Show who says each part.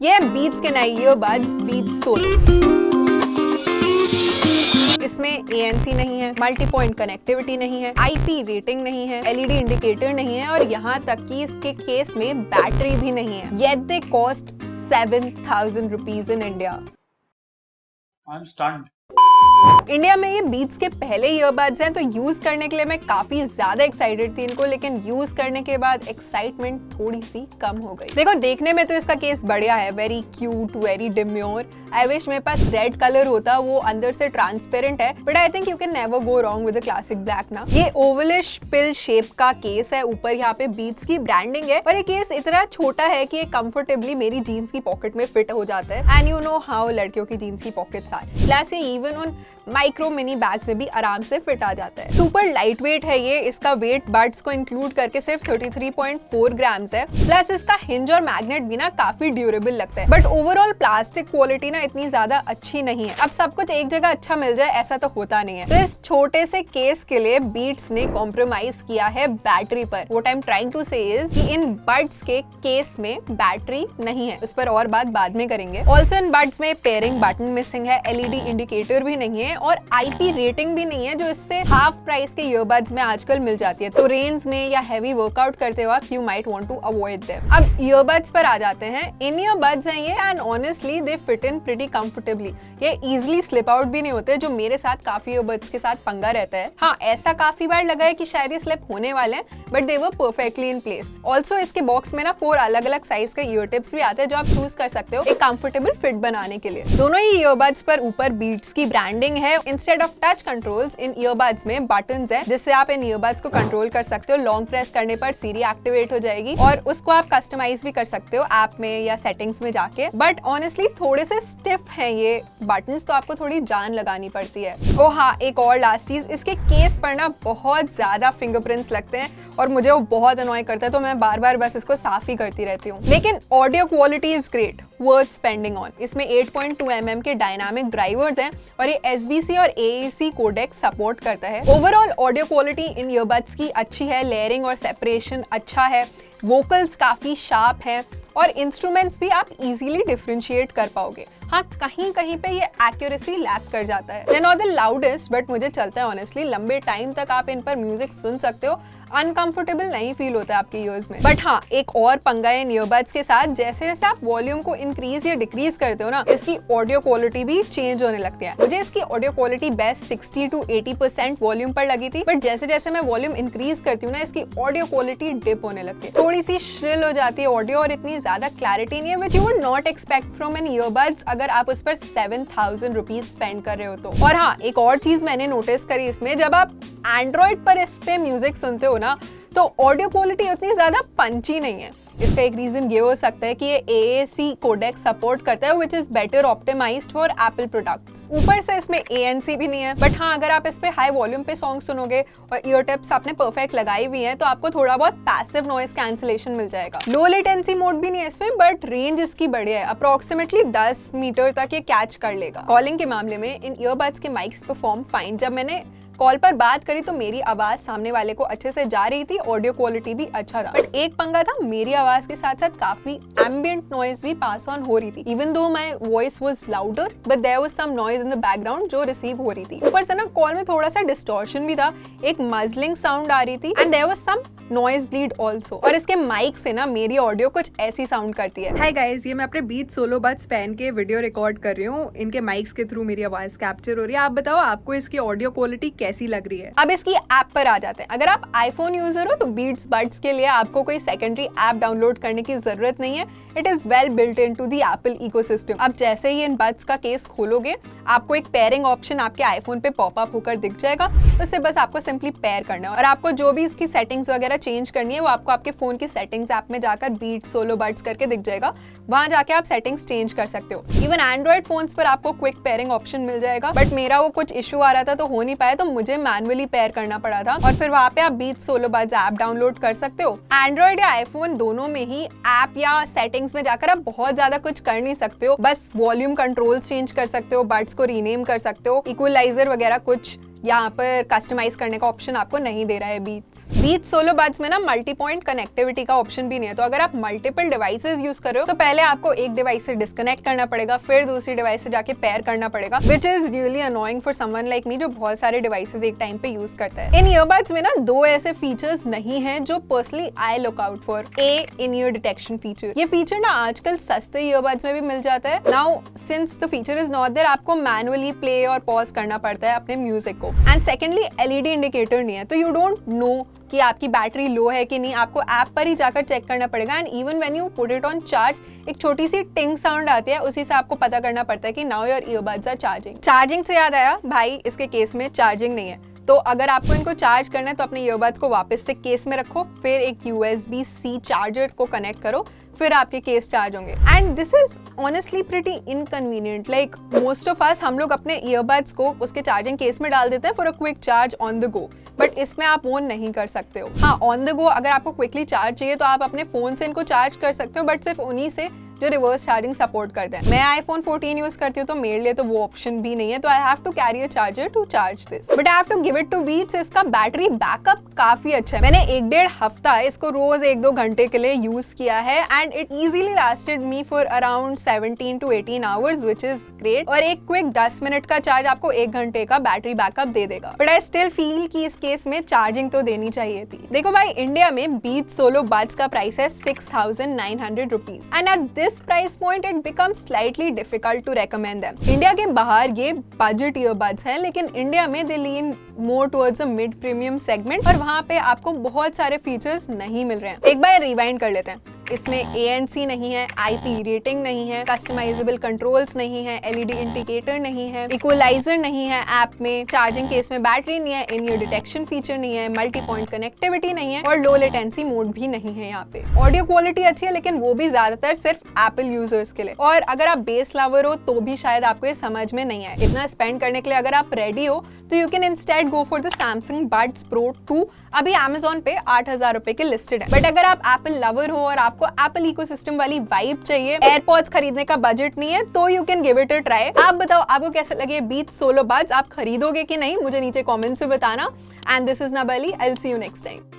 Speaker 1: ये है बीट्स के नए ईयरबड्स बीट्स सोलो। इसमें ANC नहीं है, मल्टी पॉइंट कनेक्टिविटी नहीं है, IP रेटिंग नहीं है, LED इंडिकेटर नहीं है और यहाँ तक कि इसके केस में बैटरी भी नहीं है। Yet they cost 7,000 rupees in India.
Speaker 2: I'm stunned.
Speaker 1: India में ये बीट्स के पहले ईयरबड्स हैं तो यूज करने के लिए मैं काफी ज्यादा एक्साइटेड थी इनको, लेकिन यूज करने के बाद एक्साइटमेंट थोड़ी सी कम हो गई। देखो देखने में तो इसका केस बढ़िया है, very cute, very demure. I wish मेरे पास रेड कलर होता, वो अंदर से ट्रांसपेरेंट है, but I think you can never go wrong with the classic black ना। ये ओवलिश पिल शेप का केस है, ऊपर यहाँ पे बीट्स की ब्रांडिंग है और ये केस इतना छोटा है कि ये कंफर्टेबली मेरी जीन्स की पॉकेट में फिट हो जाता है। एंड यू नो हाउ लड़कियों की जीन्स की पॉकेट्स आर, प्लस ये इवन उन माइक्रो मिनी बैग्स में भी आराम से फिट आ जाता है। सुपर लाइट वेट है ये, इसका वेट बड्स को इंक्लूड करके सिर्फ 33.4 ग्राम्स है, प्लस इसका हिंज और मैग्नेट भी ना काफी ड्यूरेबल लगता है। बट ओवरऑल प्लास्टिक क्वालिटी ना इतनी ज्यादा अच्छी नहीं है। अब सब कुछ एक जगह अच्छा मिल जाए ऐसा तो होता नहीं है, तो इस छोटे से केस के लिए बीट्स ने कॉम्प्रोमाइज किया है बैटरी पर। What I am trying to say is कि इन बड्स के केस में बैटरी नहीं है, उस पर और बात बाद में करेंगे। ऑल्सो इन बड्स में पेयरिंग बटन मिसिंग है, LED इंडिकेटर भी नहीं है और IP रेटिंग भी नहीं है, जो इससे हाफ प्राइस के ईयरबड्स में आजकल मिल जाती है। तो रेंज में या हैवी वर्कआउट करते वक्त you might want to avoid them. अब ईयरबड्स पर आ जाते हैं। इन ईयरबड्स हैं ये and honestly they fit in pretty comfortably. ये इजीली स्लिप आउट भी नहीं होते, जो मेरे साथ काफी ईयरबड्स के साथ पंगा रहता है। हाँ, ऐसा काफी बार लगा है कि शायद ये स्लिप होने वाले हैं, but they were perfectly in place. Also इसके बॉक्स में ना 4 अलग अलग साइज के ईयर टिप्स भी आते हैं, जो आप चूज कर सकते हो एक कंफर्टेबल फिट बनाने के लिए। दोनों ही ईयरबड्स पर ऊपर बीट्स की ब्रांडिंग है। Instead of touch controls in earbuds में बटन्स हैं, जिससे आप इन ईयरबड्स को कंट्रोल कर सकते हो। लॉन्ग प्रेस करने पर सीरी एक्टिवेट हो जाएगी और उसको आप कस्टमाइज भी कर सकते हो ऐप में या सेटिंग्स में जाके। बट ऑनेस्टली थोड़े से स्टिफ हैं ये बटन्स, तो आपको थोड़ी जान लगानी पड़ती है। ओ हाँ, एक और लास्ट चीज, इसके केस पर ना बहुत ज्यादा फिंगरप्रिंट्स लगते हैं और मुझे वो बहुत अनॉय करता है, तो मैं बार बार बस इसको साफ ही करती रहती हूँ। लेकिन audio quality is great, worth spending on. इसमें 8.2 mm के डायनामिक ड्राइवर्स हैं और ये SBC और AAC कोडेक सपोर्ट करता है। Overall audio quality in earbuds की अच्छी है, लेयरिंग और सेपरेशन अच्छा है, वोकल्स काफी शार्प हैं और इंस्ट्रूमेंट्स भी आप इजीली डिफरेंशिएट कर पाओगे। हाँ, कहीं कहीं पे ये एक्यूरेसी लैक कर जाता है। They're not the loudest, but मुझे चलता है ऑनेस्टली। लंबे टाइम तक आप इन पर म्यूजिक सुन सकते हो, अनकंफर्टेबल नहीं फील होता है आपके ईयर्स में। बट हाँ, एक और पंगा है इन ईयरबड्स के साथ, जैसे जैसे आप वॉल्यूम को इंक्रीज या डिक्रीज करते हो ना, इसकी ऑडियो क्वालिटी भी चेंज होने लगती है। मुझे इसकी audio quality best 60 to 80% volume पर लगी थी, बट जैसे जैसे मैं वॉल्यूम इंक्रीज करती हूँ ना, इसकी ऑडियो क्वालिटी डिप होने लगती है, थोड़ी सी श्रिल हो जाती है ऑडियो और इतनी ज्यादा क्लैरिटी नहीं है, which you would not expect from an earbuds अगर आप उस पर 7,000 रुपीज स्पेंड कर रहे हो तो। और हाँ, एक और चीज मैंने नोटिस करी इसमें, जब आप एंड्रॉइड पर इस पे म्यूजिक सुनते हो ना, तो ऑडियो क्वालिटी उतनी ज्यादा पंची नहीं है। इसका एक रीजन ये हो सकता है कि ये AAC कोडेक सपोर्ट करता है, which is better optimized for Apple products। ऊपर से इसमें ANC भी नहीं है, बट हाँ, अगर आप इस पे हाई वॉल्यूम पे सॉन्ग सुनोगे और ईयर टिप्स आपने परफेक्ट लगाई हुई हैं, तो आपको थोड़ा बहुत पैसिव नॉइस कैंसिलेशन मिल जाएगा। लो लेटेंसी मोड भी नहीं है इसमें, बट रेंज इसकी बढ़िया है, अप्रोक्सीमेटली 10 मीटर तक ये कैच कर लेगा। कॉलिंग के मामले में इन ईयरबड्स के माइक्स परफॉर्म फाइन। जब मैंने कॉल पर बात करी तो मेरी आवाज सामने वाले को अच्छे से जा रही थी, ऑडियो क्वालिटी भी अच्छा था। बट एक पंगा था, मेरी आवाज के साथ साथ काफी एम्बिएंट नॉइज भी पास ऑन हो रही थी। Even though my voice was louder, but there was some noise in the background जो रिसीव हो रही थी। ऊपर से ना कॉल में थोड़ा सा डिस्टॉर्शन भी था, एक मजलिंग साउंड आ रही थी and there was some noise bleed also. और इसके माइक से ना मेरी ऑडियो कुछ ऐसी साउंड करती है। हाय गाइस, ये मैं अपने बीट्स सोलो बड्स पहन के वीडियो रिकॉर्ड कर रही हूँ। इनके माइक्स के थ्रू मेरी आवाज कैप्चर हो रही है। आप बताओ आपको इसकी ऑडियो क्वालिटी कैसी लग रही है। अब इसकी ऐप पर आ जाते हैं। अगर आप आईफोन यूजर हो तो बीट्स बड्स के लिए आपको कोई सेकेंडरी ऐप डाउनलोड करने की जरूरत नहीं है। It is well built into the Apple ecosystem. अब जैसे ही इन बड्स का केस खोलोगे, आपको एक पेयरिंग ऑप्शन आपके आईफोन पे पॉपअप होकर दिख जाएगा। उससे बस आपको सिंपली पेयर करना है और आपको जो भी इसकी सेटिंग्स वगैरह चेंज करनी है वो आपको आपके फोन की सेटिंग्स ऐप में जाकर बीट्स सोलो बड्स करके दिख जाएगा। वहां जाके आप सेटिंग्स चेंज कर सकते हो। इवन एंड्रॉइड फोन्स पर आपको क्विक पेयरिंग ऑप्शन मिल जाएगा, बट मेरा वो कुछ इशू आ रहा था तो हो नहीं पाया, तो मुझे मैनुअली पेयर करना पड़ा था और फिर वहां पे आप Beats solo buds app download कर सकते हो। एंड्रॉइड या आईफोन दोनों में ही ऐप या सेटिंग्स में जाकर आप बहुत ज्यादा कुछ कर नहीं सकते हो, बस वॉल्यूम कंट्रोल्स चेंज कर सकते हो, बड्स को रीनेम कर सकते हो, इक्वलाइजर वगैरह कुछ यहाँ पर कस्टमाइज करने का ऑप्शन आपको नहीं दे रहा है बीट्स सोलो बड्स में ना मल्टी पॉइंट कनेक्टिविटी का ऑप्शन भी नहीं है। तो अगर आप मल्टीपल डिवाइसेस यूज कर रहे हो तो पहले आपको एक डिवाइस से डिस्कनेक्ट करना पड़ेगा, फिर दूसरी डिवाइस से जाके पेयर करना पड़ेगा, which is really annoying for someone like me जो बहुत सारे डिवाइसेस एक टाइम पे यूज करता है। इन ईयरबड्स में ना दो ऐसे फीचर्स नहीं है जो personally I look out for. In ear detection feature, ये फीचर ना आजकल सस्ते ईयरबड्स में भी मिल जाता है। Now since the feature is not there, आपको मैनुअली प्ले और पॉज करना पड़ता है अपने म्यूजिक को। एंड सेकेंडली एलईडी इंडिकेटर नहीं है, तो यू डोंट नो कि आपकी बैटरी लो है कि नहीं, आपको ऐप पर ही जाकर चेक करना पड़ेगा। And even when you put it on charge, एक छोटी सी टिंग साउंड आती है, उसी से आपको पता करना पड़ता है कि now your earbuds are charging. Charging से याद आया भाई, इसके केस में चार्जिंग नहीं है, तो अगर आपको इनको चार्ज करना है तो अपने ईयरबड्स को वापस से केस में रखो, फिर एक USB-C चार्जर को कनेक्ट करो, फिर आपके केस चार्ज होंगे। And this is honestly pretty inconvenient. Like most of us, हम लोग अपने ईयरबड्स को उसके चार्जिंग केस में डाल देते हैं for a quick charge on the go, but इसमें आप वो नहीं कर सकते हो। हाँ, ऑन द गो अगर आपको क्विकली चार्ज चाहिए तो आप अपने फोन से इनको चार्ज कर सकते हो, बट सिर्फ उन्हीं से जो रिवर्स चार्जिंग सपोर्ट करते हैं। मैं iPhone 14 यूज करती हूँ तो मेरे लिए तो वो ऑप्शन भी नहीं है, तो I have to carry a charger to charge this, but I have to give it to Beats. इसका बैटरी बैकअप काफी अच्छा है। मैंने 1-1.5 हफ्ता इसको रोज 1-2 घंटे के लिए यूज किया है and it easily lasted me for around 17 to 18 hours, which is great. और एक क्विक 10 मिनट का चार्ज आपको 1 घंटे का बैटरी बैकअप दे देगा, बट आई स्टिल फील कि इस केस में चार्जिंग तो देनी चाहिए थी। देखो भाई, इंडिया में बीट्स सोलो बड्स का प्राइस है 6,900 rupees and at this price point it becomes slightly difficult to recommend them. India के बाहर ये बजट ईयरबड्स हैं, लेकिन इंडिया में they lean more towards a mid premium segment और वहां पे आपको बहुत सारे फीचर्स नहीं मिल रहे हैं। एक बार रिवाइंड कर लेते हैं। इसमें ANC नहीं है, IP रेटिंग नहीं है, कस्टमाइजेबल कंट्रोल्स नहीं है, LED इंडिकेटर नहीं है, इक्वलाइजर नहीं है ऐप में, चार्जिंग केस में बैटरी नहीं है, इन ईयर डिटेक्शन फीचर नहीं है, मल्टी पॉइंट कनेक्टिविटी नहीं है और लो लेटेंसी मोड भी नहीं है यहाँ पे। ऑडियो क्वालिटी अच्छी है, लेकिन वो भी ज्यादातर सिर्फ एप्पल यूजर्स के लिए, और अगर आप बेस लवर हो तो भी शायद आपको ये समझ में नहीं आए। इतना स्पेंड करने के लिए अगर आप रेडी हो तो you can instead go for the Samsung Buds Pro 2। अभी Amazon पे 8,000 रुपए के लिस्टेड है, बट अगर आप एप्पल लवर हो और आपको एप्पल इकोसिस्टम वाली वाइब चाहिए, एयरपॉड्स खरीदने का बजट नहीं है, तो you can give it a try. आप बताओ आपको कैसे लगे बीट्स सोलो बड्स, आप खरीदोगे कि नहीं, मुझे नीचे कमेंट्स में बताना। एंड दिस इज नबाली, I will see you next time.